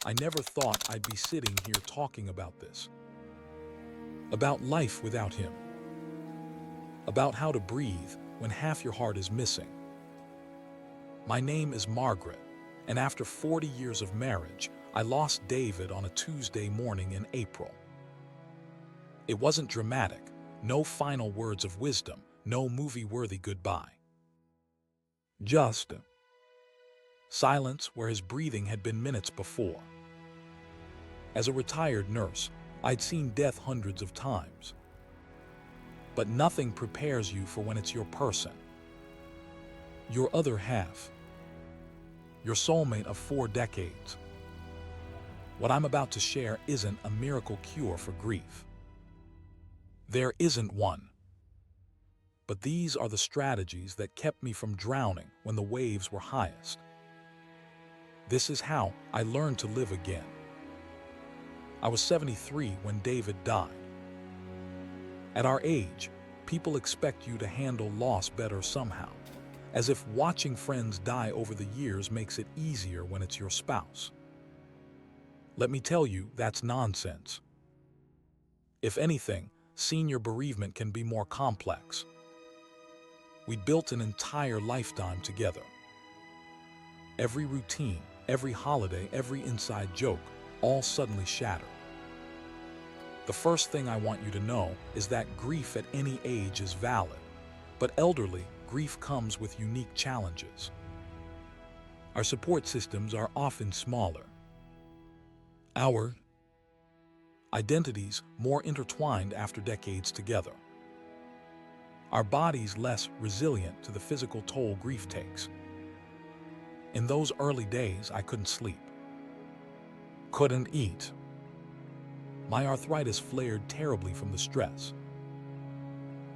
I never thought I'd be sitting here talking about this. About life without him. About how to breathe when half your heart is missing. My name is Margaret, and after 40 years of marriage, I lost David on a Tuesday morning in April. It wasn't dramatic, no final words of wisdom, no movie-worthy goodbye. Just silence where his breathing had been minutes before. As a retired nurse, I'd seen death hundreds of times. But nothing prepares you for when it's your person. Your other half. Your soulmate of 4 decades. What I'm about to share isn't a miracle cure for grief. There isn't one. But these are the strategies that kept me from drowning when the waves were highest. This is how I learned to live again. I was 73 when David died. At our age, people expect you to handle loss better somehow, as if watching friends die over the years makes it easier when it's your spouse. Let me tell you, that's nonsense. If anything, senior bereavement can be more complex. We built an entire lifetime together. Every routine, every holiday, every inside joke, all suddenly shattered. The first thing I want you to know is that grief at any age is valid, but elderly grief comes with unique challenges. Our support systems are often smaller. Our identities more intertwined after decades together. Our bodies less resilient to the physical toll grief takes. In those early days, I couldn't sleep. Couldn't eat. My arthritis flared terribly from the stress.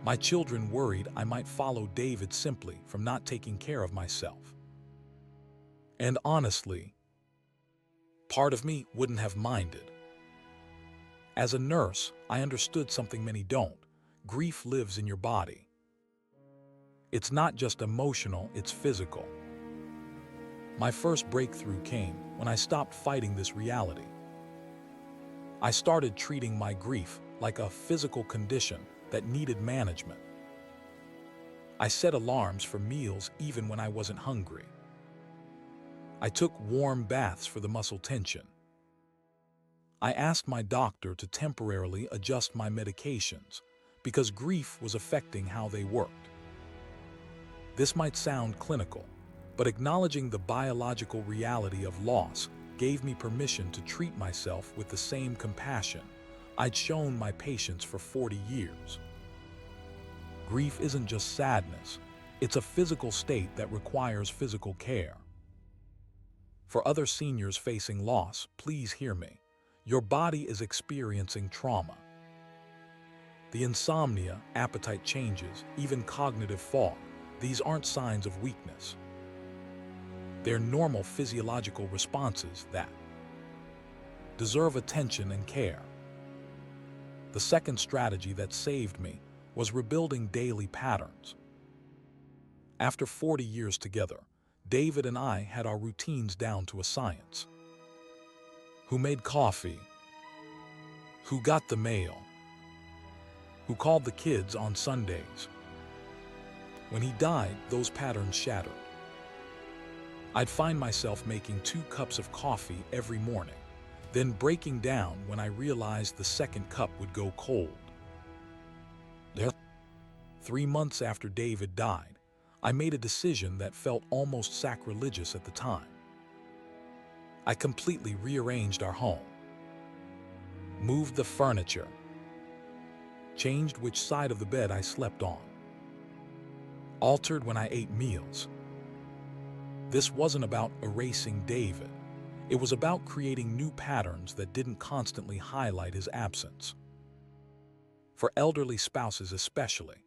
My children worried I might follow David simply from not taking care of myself. And honestly, part of me wouldn't have minded. As a nurse, I understood something many don't. Grief lives in your body. It's not just emotional, it's physical. My first breakthrough came when I stopped fighting this reality. I started treating my grief like a physical condition that needed management. I set alarms for meals even when I wasn't hungry. I took warm baths for the muscle tension. I asked my doctor to temporarily adjust my medications because grief was affecting how they worked. This might sound clinical, but acknowledging the biological reality of loss gave me permission to treat myself with the same compassion I'd shown my patients for 40 years. Grief isn't just sadness, it's a physical state that requires physical care. For other seniors facing loss, please hear me. Your body is experiencing trauma. The insomnia, appetite changes, even cognitive fog, these aren't signs of weakness. They're normal physiological responses that deserve attention and care. The second strategy that saved me was rebuilding daily patterns. After 40 years together, David and I had our routines down to a science. Who made coffee? Who got the mail? Who called the kids on Sundays? When he died, those patterns shattered. I'd find myself making 2 cups of coffee every morning, then breaking down when I realized the second cup would go cold. 3 months after David died, I made a decision that felt almost sacrilegious at the time. I completely rearranged our home, moved the furniture, changed which side of the bed I slept on, altered when I ate meals. This wasn't about erasing David. It was about creating new patterns that didn't constantly highlight his absence. For elderly spouses especially,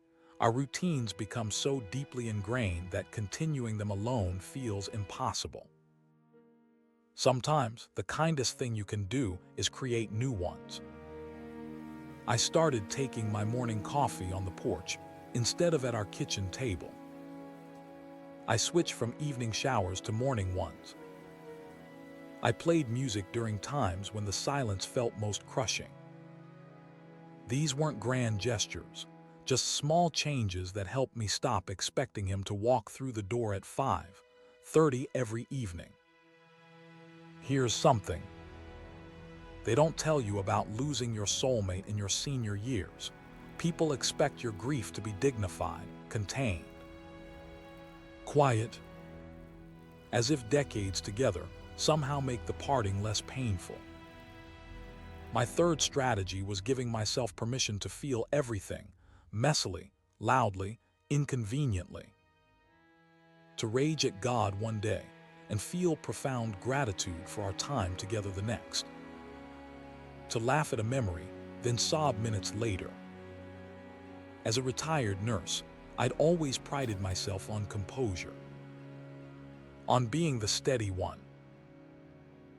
our routines become so deeply ingrained that continuing them alone feels impossible. Sometimes, the kindest thing you can do is create new ones. I started taking my morning coffee on the porch instead of at our kitchen table. I switched from evening showers to morning ones. I played music during times when the silence felt most crushing. These weren't grand gestures, just small changes that helped me stop expecting him to walk through the door at 5:30 every evening. Here's something they don't tell you about losing your soulmate in your senior years. People expect your grief to be dignified, contained, quiet, as if decades together somehow make the parting less painful. My third strategy was giving myself permission to feel everything, messily, loudly, inconveniently. To rage at God one day and feel profound gratitude for our time together the next. To laugh at a memory, then sob minutes later. As a retired nurse, I'd always prided myself on composure, on being the steady one.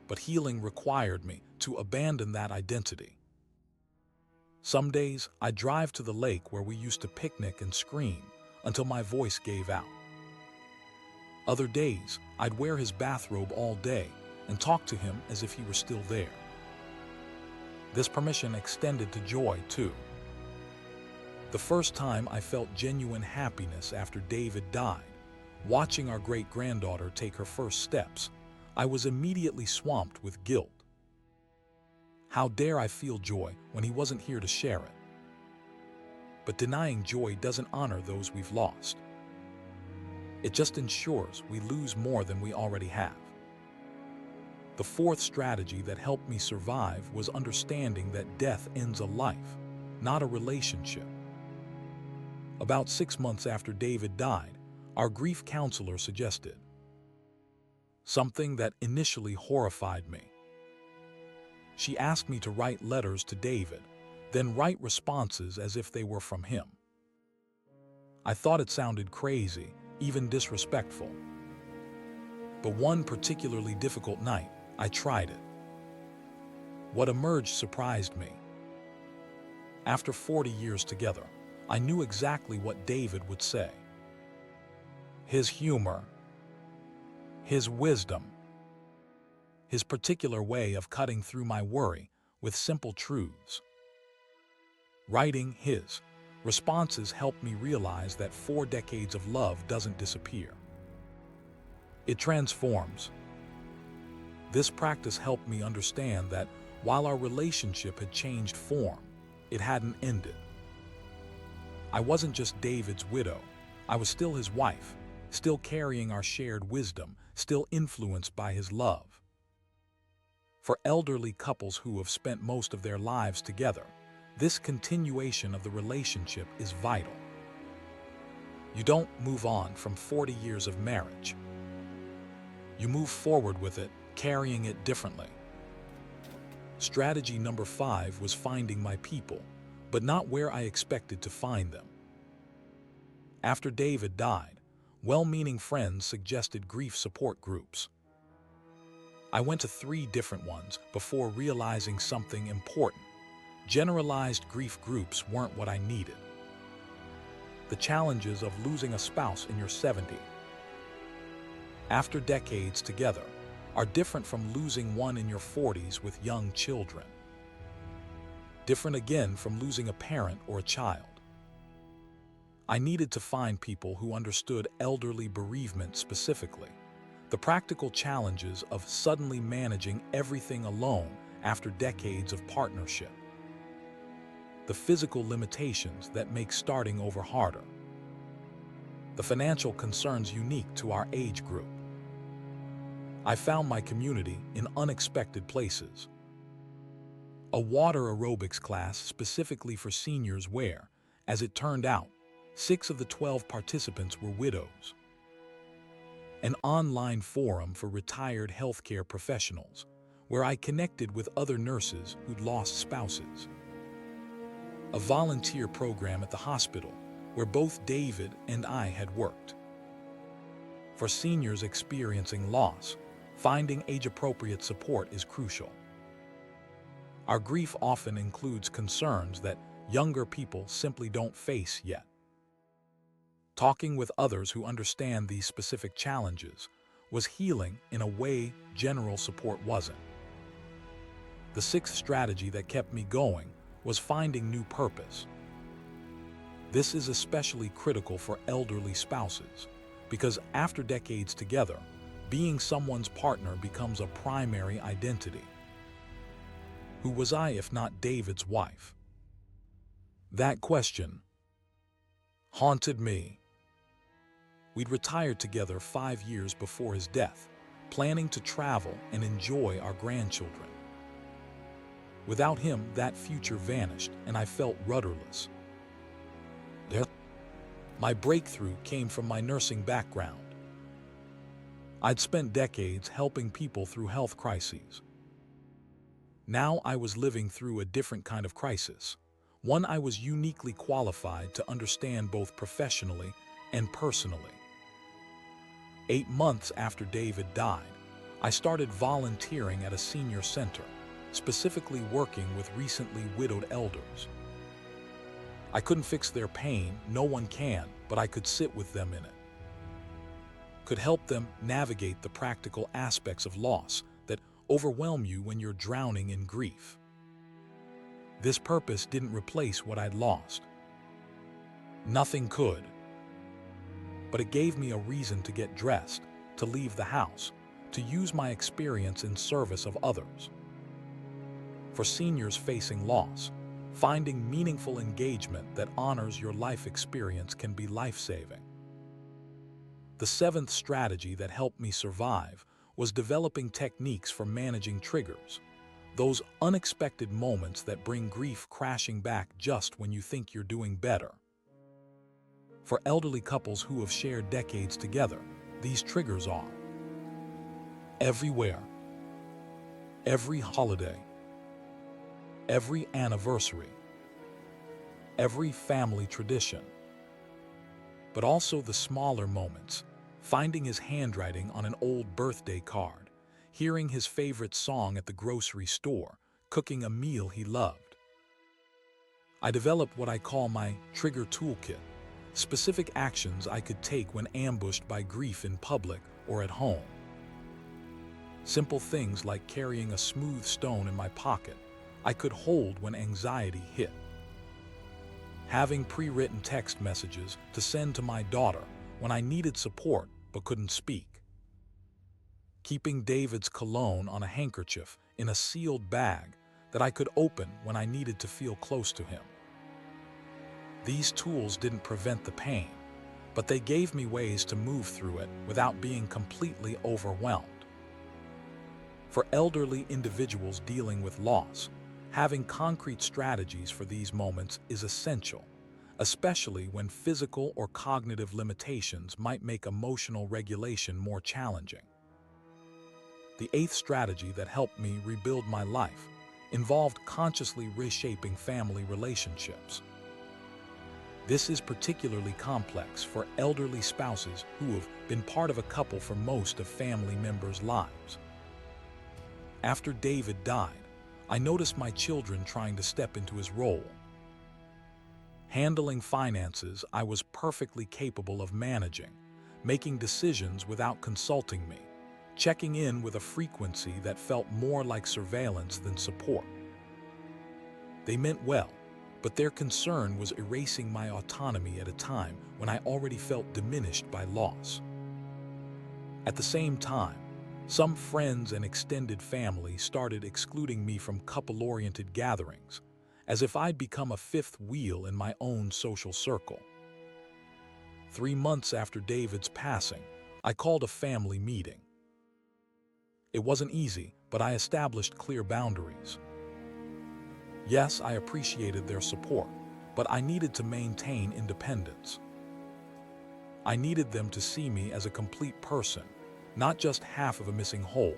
But healing required me to abandon that identity. Some days, I'd drive to the lake where we used to picnic and scream until my voice gave out. Other days, I'd wear his bathrobe all day and talk to him as if he were still there. This permission extended to joy, too. The first time I felt genuine happiness after David died, watching our great-granddaughter take her first steps, I was immediately swamped with guilt. How dare I feel joy when he wasn't here to share it? But denying joy doesn't honor those we've lost. It just ensures we lose more than we already have. The fourth strategy that helped me survive was understanding that death ends a life, not a relationship. About 6 months after David died, our grief counselor suggested something that initially horrified me. She asked me to write letters to David, then write responses as if they were from him. I thought it sounded crazy, even disrespectful. But one particularly difficult night, I tried it. What emerged surprised me. After 40 years together, I knew exactly what David would say. His humor, his wisdom, his particular way of cutting through my worry with simple truths. Writing his responses helped me realize that 4 decades of love doesn't disappear. It transforms. This practice helped me understand that while our relationship had changed form, it hadn't ended. I wasn't just David's widow. I was still his wife, still carrying our shared wisdom, still influenced by his love. For elderly couples who have spent most of their lives together, this continuation of the relationship is vital. You don't move on from 40 years of marriage. You move forward with it, carrying it differently. Strategy number 5 was finding my people, but not where I expected to find them. After David died, well-meaning friends suggested grief support groups. I went to 3 different ones before realizing something important. Generalized grief groups weren't what I needed. The challenges of losing a spouse in your 70s, after decades together, are different from losing one in your 40s with young children. Different again from losing a parent or a child. I needed to find people who understood elderly bereavement specifically, the practical challenges of suddenly managing everything alone after decades of partnership, the physical limitations that make starting over harder, the financial concerns unique to our age group. I found my community in unexpected places. A water aerobics class specifically for seniors where, as it turned out, 6 of the 12 participants were widows. An online forum for retired healthcare professionals, where I connected with other nurses who'd lost spouses. A volunteer program at the hospital, where both David and I had worked. For seniors experiencing loss, finding age-appropriate support is crucial. Our grief often includes concerns that younger people simply don't face yet. Talking with others who understand these specific challenges was healing in a way general support wasn't. The sixth strategy that kept me going was finding new purpose. This is especially critical for elderly spouses, because after decades together, being someone's partner becomes a primary identity. Who was I if not David's wife? That question haunted me. We'd retired together 5 years before his death, planning to travel and enjoy our grandchildren. Without him, that future vanished, and I felt rudderless. My breakthrough came from my nursing background. I'd spent decades helping people through health crises. Now I was living through a different kind of crisis, one I was uniquely qualified to understand both professionally and personally. 8 months after David died, I started volunteering at a senior center, specifically working with recently widowed elders. I couldn't fix their pain, no one can, but I could sit with them in it. Could help them navigate the practical aspects of loss that overwhelm you when you're drowning in grief. This purpose didn't replace what I'd lost. Nothing could. But it gave me a reason to get dressed, to leave the house, to use my experience in service of others. For seniors facing loss, finding meaningful engagement that honors your life experience can be life-saving. The seventh strategy that helped me survive was developing techniques for managing triggers, those unexpected moments that bring grief crashing back just when you think you're doing better. For elderly couples who have shared decades together, these triggers are everywhere, every holiday, every anniversary, every family tradition. But also the smaller moments, finding his handwriting on an old birthday card, hearing his favorite song at the grocery store, cooking a meal he loved. I developed what I call my trigger toolkit, specific actions I could take when ambushed by grief in public or at home. Simple things like carrying a smooth stone in my pocket I could hold when anxiety hit. Having pre-written text messages to send to my daughter when I needed support but couldn't speak. Keeping David's cologne on a handkerchief in a sealed bag that I could open when I needed to feel close to him. These tools didn't prevent the pain, but they gave me ways to move through it without being completely overwhelmed. For elderly individuals dealing with loss, having concrete strategies for these moments is essential, especially when physical or cognitive limitations might make emotional regulation more challenging. The eighth strategy that helped me rebuild my life involved consciously reshaping family relationships. This is particularly complex for elderly spouses who have been part of a couple for most of family members' lives. After David died, I noticed my children trying to step into his role. Handling finances I was perfectly capable of managing, making decisions without consulting me, checking in with a frequency that felt more like surveillance than support. They meant well, but their concern was erasing my autonomy at a time when I already felt diminished by loss. At the same time, some friends and extended family started excluding me from couple-oriented gatherings, as if I'd become a fifth wheel in my own social circle. 3 months after David's passing, I called a family meeting. It wasn't easy, but I established clear boundaries. Yes, I appreciated their support, but I needed to maintain independence. I needed them to see me as a complete person, not just half of a missing whole.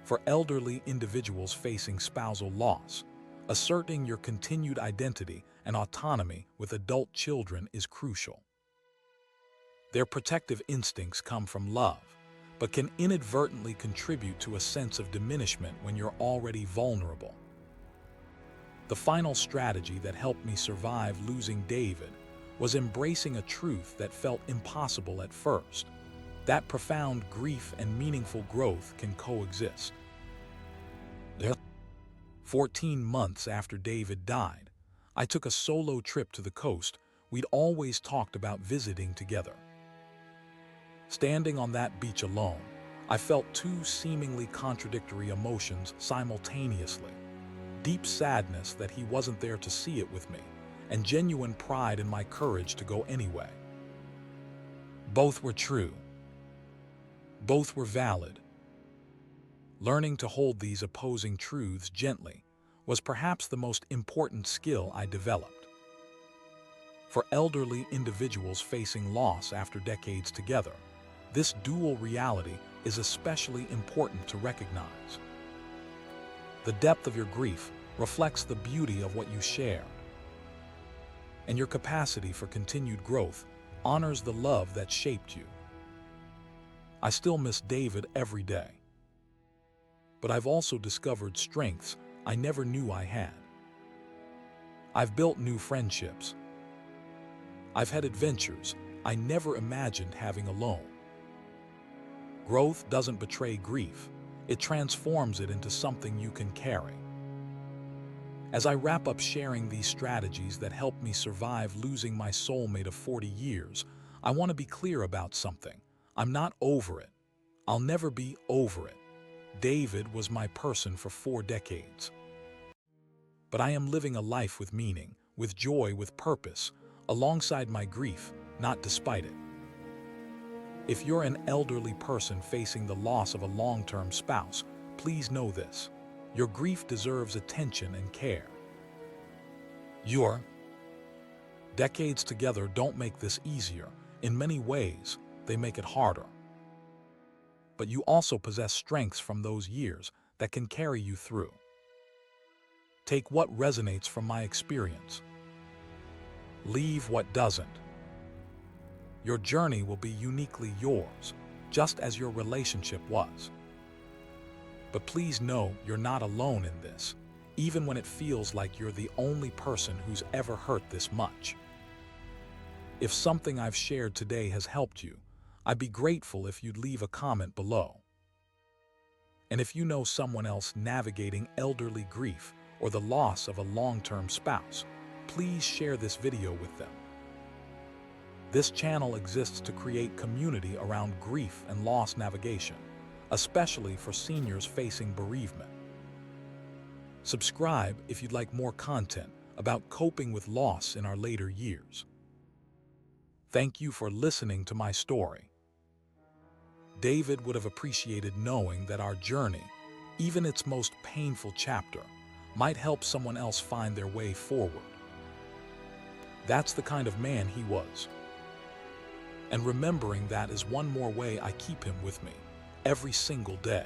For elderly individuals facing spousal loss, asserting your continued identity and autonomy with adult children is crucial. Their protective instincts come from love, but can inadvertently contribute to a sense of diminishment when you're already vulnerable. The final strategy that helped me survive losing David was embracing a truth that felt impossible at first. That profound grief and meaningful growth can coexist. There, 14 months after David died, I took a solo trip to the coast we'd always talked about visiting together. Standing on that beach alone, I felt two seemingly contradictory emotions simultaneously: deep sadness that he wasn't there to see it with me, and genuine pride in my courage to go anyway. Both were true. Both were valid. Learning to hold these opposing truths gently was perhaps the most important skill I developed. For elderly individuals facing loss after decades together, this dual reality is especially important to recognize. The depth of your grief reflects the beauty of what you share, and your capacity for continued growth honors the love that shaped you. I still miss David every day, but I've also discovered strengths I never knew I had. I've built new friendships. I've had adventures I never imagined having alone. Growth doesn't betray grief, it transforms it into something you can carry. As I wrap up sharing these strategies that helped me survive losing my soulmate of 40 years, I want to be clear about something. I'm not over it. I'll never be over it. David was my person for 4 decades. But I am living a life with meaning, with joy, with purpose, alongside my grief, not despite it. If you're an elderly person facing the loss of a long-term spouse, please know this: your grief deserves attention and care. Your decades together don't make this easier. In many ways, they make it harder. But you also possess strengths from those years that can carry you through. Take what resonates from my experience. Leave what doesn't. Your journey will be uniquely yours, just as your relationship was. But please know you're not alone in this, even when it feels like you're the only person who's ever hurt this much. If something I've shared today has helped you, I'd be grateful if you'd leave a comment below. And if you know someone else navigating elderly grief or the loss of a long-term spouse, please share this video with them. This channel exists to create community around grief and loss navigation, especially for seniors facing bereavement. Subscribe if you'd like more content about coping with loss in our later years. Thank you for listening to my story. David would have appreciated knowing that our journey, even its most painful chapter, might help someone else find their way forward. That's the kind of man he was. And remembering that is one more way I keep him with me, every single day.